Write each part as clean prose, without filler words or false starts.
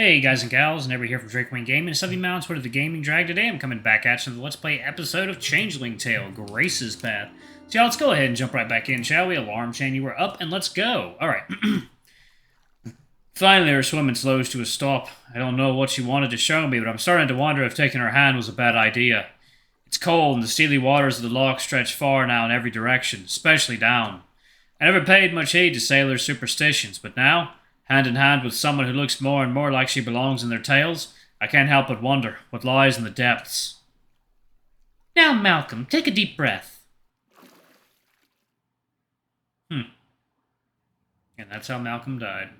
Hey guys and gals, Never here from Drake Wayne Gaming and Southern Mountains for the Gaming Drag. Today I'm coming back at you with the Let's Play episode of Changeling Tale, Grace's Path. So y'all, let's go ahead and jump right back in, shall we? Alarm chain, you were up, and let's go. Alright. Finally, her swimming slows to a stop. I don't know what she wanted to show me, but I'm starting to wonder if taking her hand was a bad idea. It's cold, and the steely waters of the loch stretch far now in every direction, especially down. I never paid much heed to sailors' superstitions, but now, hand in hand with someone who looks more and more like she belongs in their tales, I can't help but wonder what lies in the depths. Now, Malcolm, take a deep breath. And that's how Malcolm died.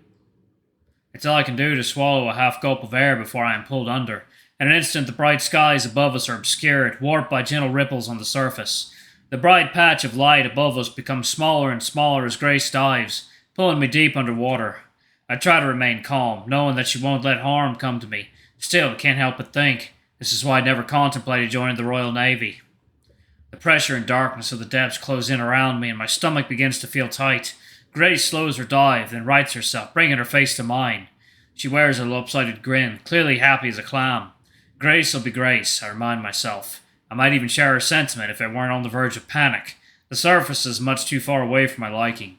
It's all I can do to swallow a half gulp of air before I am pulled under. In an instant, the bright skies above us are obscured, warped by gentle ripples on the surface. The bright patch of light above us becomes smaller and smaller as Grace dives, pulling me deep underwater. I try to remain calm, knowing that she won't let harm come to me. Still, can't help but think, this is why I never contemplated joining the Royal Navy. The pressure and darkness of the depths close in around me, and my stomach begins to feel tight. Grace slows her dive, then rights herself, bringing her face to mine. She wears a lopsided grin, clearly happy as a clam. Grace will be Grace, I remind myself. I might even share her sentiment if I weren't on the verge of panic. The surface is much too far away for my liking.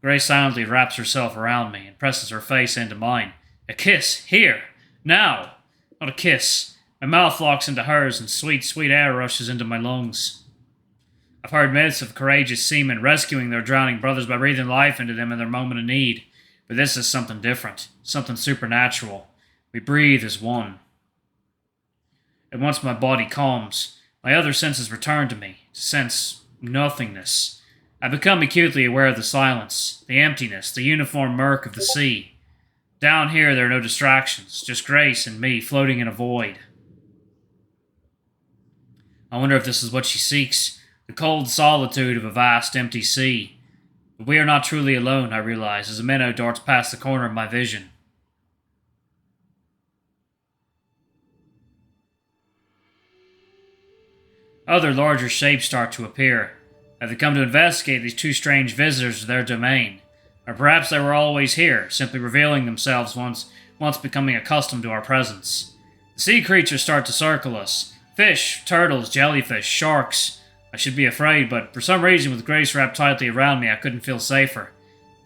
Grace silently wraps herself around me and presses her face into mine. A kiss, here, now. Not a kiss. My mouth locks into hers and sweet, sweet air rushes into my lungs. I've heard myths of courageous seamen rescuing their drowning brothers by breathing life into them in their moment of need. But this is something different, something supernatural. We breathe as one. And once my body calms, my other senses return to me, to sense nothingness. I become acutely aware of the silence, the emptiness, the uniform murk of the sea. Down here there are no distractions, just Grace and me floating in a void. I wonder if this is what she seeks, the cold solitude of a vast empty sea. But we are not truly alone, I realize, as a minnow darts past the corner of my vision. Other larger shapes start to appear. Have they come to investigate these two strange visitors to their domain? Or perhaps they were always here, simply revealing themselves once becoming accustomed to our presence. The sea creatures start to circle us. Fish, turtles, jellyfish, sharks. I should be afraid, but for some reason with Grace wrapped tightly around me, I couldn't feel safer.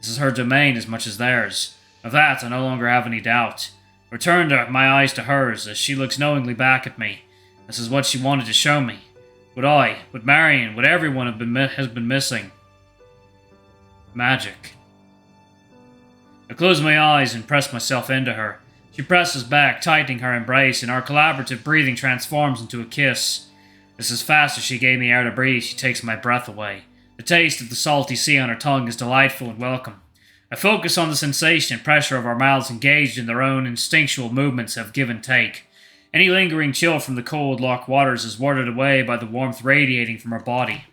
This is her domain as much as theirs. Of that, I no longer have any doubt. I return my eyes to hers as she looks knowingly back at me. This is what she wanted to show me. Would Marion, would everyone has been missing? Magic. I close my eyes and press myself into her. She presses back, tightening her embrace, and our collaborative breathing transforms into a kiss. Just as fast as she gave me air to breathe, she takes my breath away. The taste of the salty sea on her tongue is delightful and welcome. I focus on the sensation and pressure of our mouths engaged in their own instinctual movements of give and take. Any lingering chill from the cold loch waters is warded away by the warmth radiating from her body.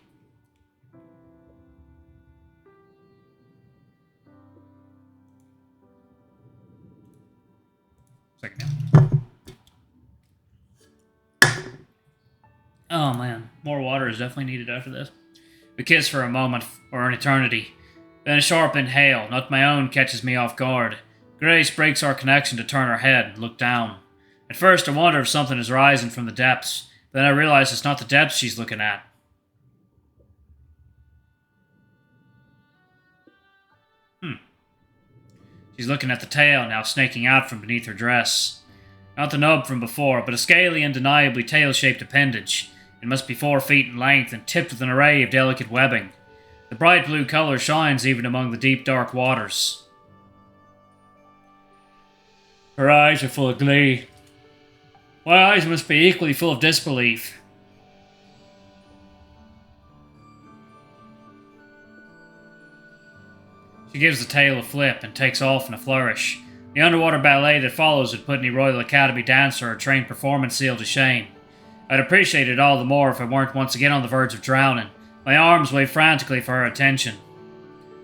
Oh man, more water is definitely needed after this. We kiss for a moment, or an eternity. Then a sharp inhale, not my own, catches me off guard. Grace breaks our connection to turn her head and look down. At first I wonder if something is rising from the depths, but then I realize it's not the depths she's looking at. She's looking at the tail now snaking out from beneath her dress. Not the nub from before, but a scaly, undeniably tail-shaped appendage. It must be 4 feet in length and tipped with an array of delicate webbing. The bright blue color shines even among the deep, dark waters. Her eyes are full of glee. My eyes must be equally full of disbelief. She gives the tail a flip and takes off in a flourish. The underwater ballet that follows would put any Royal Academy dancer or trained performance seal to shame. I'd appreciate it all the more if I weren't once again on the verge of drowning. My arms wave frantically for her attention.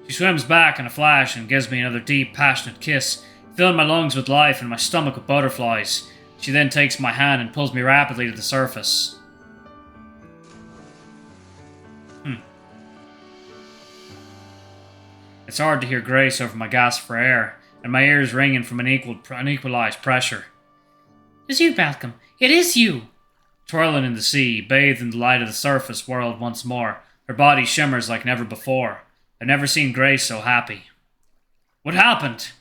She swims back in a flash and gives me another deep, passionate kiss, filling my lungs with life and my stomach with butterflies. She then takes my hand and pulls me rapidly to the surface. It's hard to hear Grace over my gasp for air, and my ears ringing from an unequalized pressure. It's you, Malcolm. It is you! Twirling in the sea, bathed in the light of the surface world once more, her body shimmers like never before. I've never seen Grace so happy. What happened?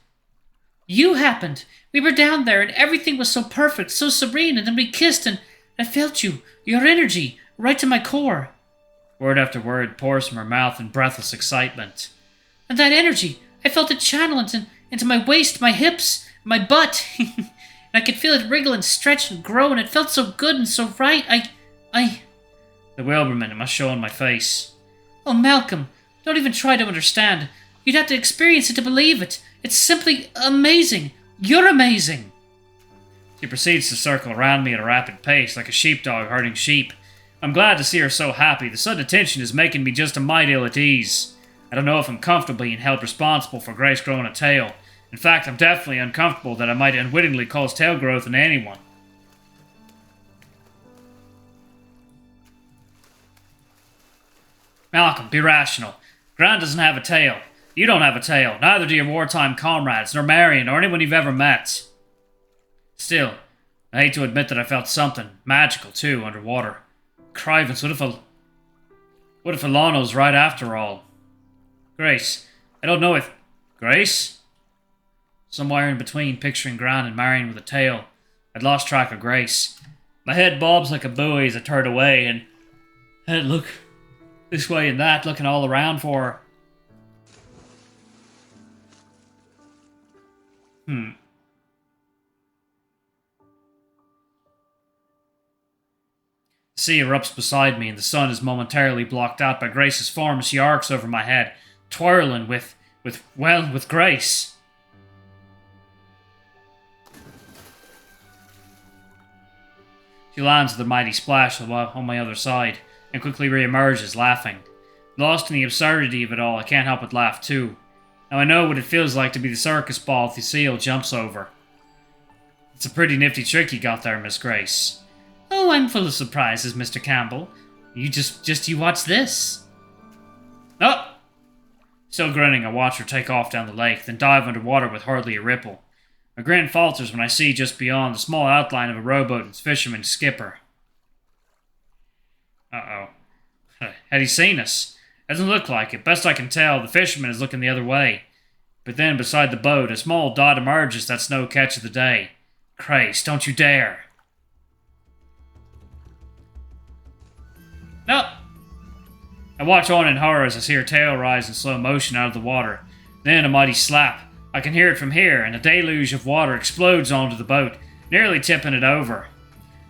You happened. We were down there and everything was so perfect, so serene, and then we kissed and I felt you, your energy, right to my core. Word after word pours from her mouth in breathless excitement. And that energy, I felt it channel into my waist, my hips, my butt. And I could feel it wriggle and stretch and grow, and it felt so good and so right. The bewilderment must show on my face. Oh, Malcolm, don't even try to understand. You'd have to experience it to believe it. It's simply amazing. You're amazing. She proceeds to circle around me at a rapid pace, like a sheepdog herding sheep. I'm glad to see her so happy. The sudden attention is making me just a mite ill at ease. I don't know if I'm comfortable being held responsible for Grace growing a tail. In fact, I'm definitely uncomfortable that I might unwittingly cause tail growth in anyone. Malcolm, be rational. Gran doesn't have a tail. You don't have a tail. Neither do your wartime comrades, nor Marion, or anyone you've ever met. Still, I hate to admit that I felt something, magical too, underwater. Crivens, what if Alano's right after all? Grace, I don't know if... Grace? Somewhere in between picturing Gran and Marion with a tail, I'd lost track of Grace. My head bobs like a buoy as I turn away, and I'd look this way and that, looking all around for her. The sea erupts beside me, and the sun is momentarily blocked out by Grace's form as she arcs over my head, twirling with Grace. She lands with a mighty splash on my other side, and quickly re-emerges, laughing. Lost in the absurdity of it all, I can't help but laugh too. Now I know what it feels like to be the circus ball the seal jumps over. It's a pretty nifty trick you got there, Miss Grace. Oh, I'm full of surprises, Mr. Campbell. You you watch this. Oh! Still grinning, I watch her take off down the lake, then dive underwater with hardly a ripple. My grin falters when I see just beyond the small outline of a rowboat and its fisherman skipper. Uh-oh. Had he seen us? Doesn't look like it. Best I can tell, the fisherman is looking the other way. But then, beside the boat, a small dot emerges that's no catch of the day. Christ, don't you dare! No! I watch on in horror as I see her tail rise in slow motion out of the water. Then a mighty slap. I can hear it from here, and a deluge of water explodes onto the boat, nearly tipping it over.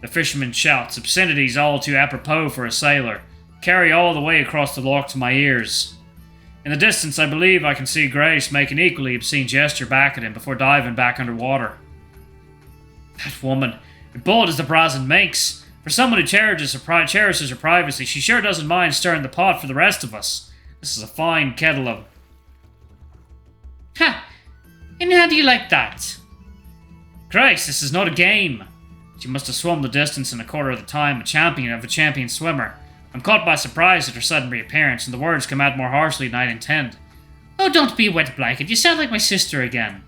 The fisherman shouts, obscenities all too apropos for a sailor, carry all the way across the loch to my ears. In the distance, I believe I can see Grace make an equally obscene gesture back at him before diving back underwater. That woman, as bold as the brazen makes. For someone who cherishes her privacy, she sure doesn't mind stirring the pot for the rest of us. This is a fine kettle of... Ha! And how do you like that? Christ, this is not a game. She must have swum the distance in a quarter of the time, a champion swimmer. I'm caught by surprise at her sudden reappearance, and the words come out more harshly than I'd intend. Oh, don't be a wet blanket. You sound like my sister again.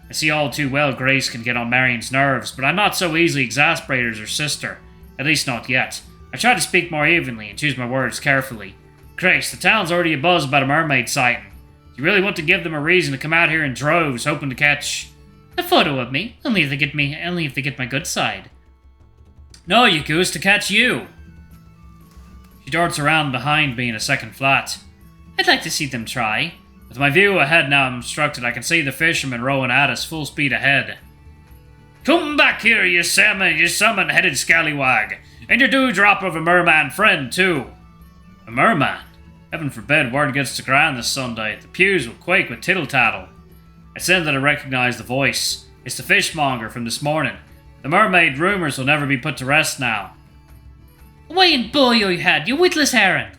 I see all too well Grace can get on Marion's nerves, but I'm not so easily exasperated as her sister. At least not yet. I try to speak more evenly and choose my words carefully. Grace, the town's already abuzz about a mermaid sighting. Do you really want to give them a reason to come out here in droves, hoping to catch... a photo of me? Only if they get my good side. No, you goose, to catch you! She darts around behind me in a second flat. I'd like to see them try. With my view ahead now obstructed, I can see the fisherman rowing at us full speed ahead. Come back here, you salmon-headed scallywag, and your dewdrop of a merman friend, too. A merman? Heaven forbid word gets to Gran this Sunday. The pews will quake with tittle-tattle. I sense that I recognize the voice. It's the fishmonger from this morning. The mermaid rumours will never be put to rest now. Away and boy you had, you witless heron!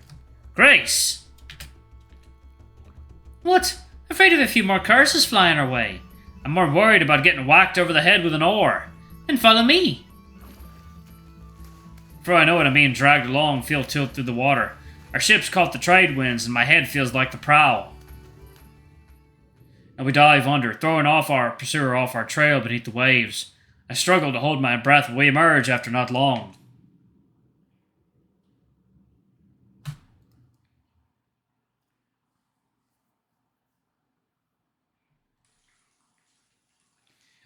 Grace! What? Afraid of a few more curses flying our way. I'm more worried about getting whacked over the head with an oar. Then follow me. Before I know it, I'm being dragged along, feel tilt through the water. Our ship's caught the trade winds, and my head feels like the prow. and we dive under, throwing our pursuer off our trail beneath the waves. I struggle to hold my breath, but we emerge after not long.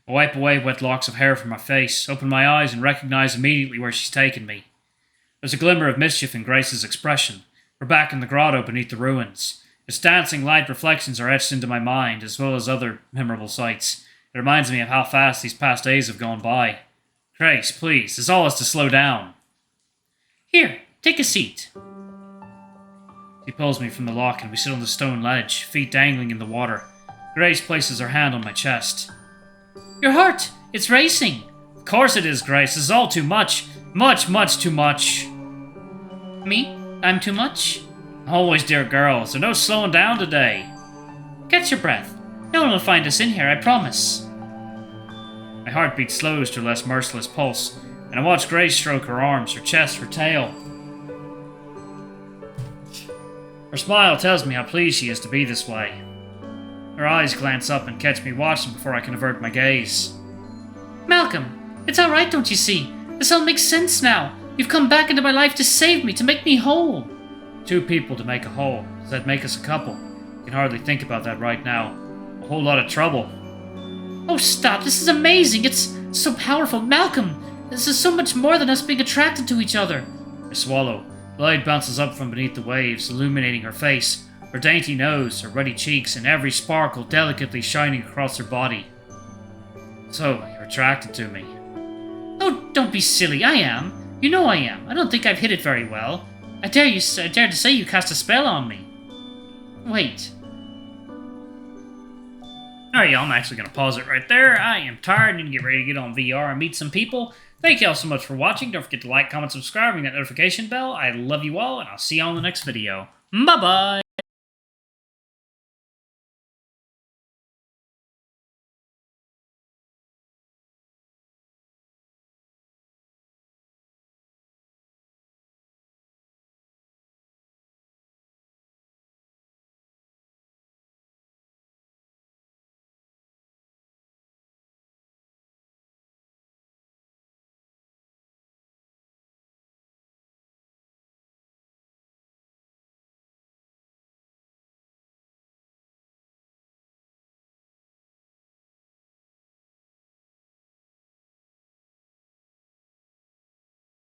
I wipe away wet locks of hair from my face, open my eyes, and recognize immediately where she's taken me. There's a glimmer of mischief in Grace's expression. We're back in the grotto beneath the ruins. Its dancing light reflections are etched into my mind, as well as other memorable sights. It reminds me of how fast these past days have gone by. Grace, please, this all has to slow down. Here, take a seat. She pulls me from the lock and we sit on the stone ledge, feet dangling in the water. Grace places her hand on my chest. Your heart, it's racing. Of course it is, Grace. This is all too much. Much too much. Me? I'm too much? Always, dear girl. Is there no slowing down today? Catch your breath. No one will find us in here, I promise. My heartbeat slows to a less merciless pulse, and I watch Grace stroke her arms, her chest, her tail. Her smile tells me how pleased she is to be this way. Her eyes glance up and catch me watching before I can avert my gaze. Malcolm, it's alright, don't you see? This all makes sense now. You've come back into my life to save me, to make me whole. 2 people to make a whole. Does that make us a couple? I can hardly think about that right now. A whole lot of trouble. Oh, stop. This is amazing. It's so powerful. Malcolm, this is so much more than us being attracted to each other. I swallow. Light bounces up from beneath the waves, illuminating her face, her dainty nose, her ruddy cheeks, and every sparkle delicately shining across her body. So, you're attracted to me. Oh, don't be silly. I am. You know I am. I don't think I've hit it very well. I dare to say you cast a spell on me. Wait. Alright, y'all, I'm actually going to pause it right there. I am tired and need to get ready to get on VR and meet some people. Thank y'all so much for watching. Don't forget to like, comment, subscribe, ring that notification bell. I love you all, and I'll see y'all in the next video. Bye-bye!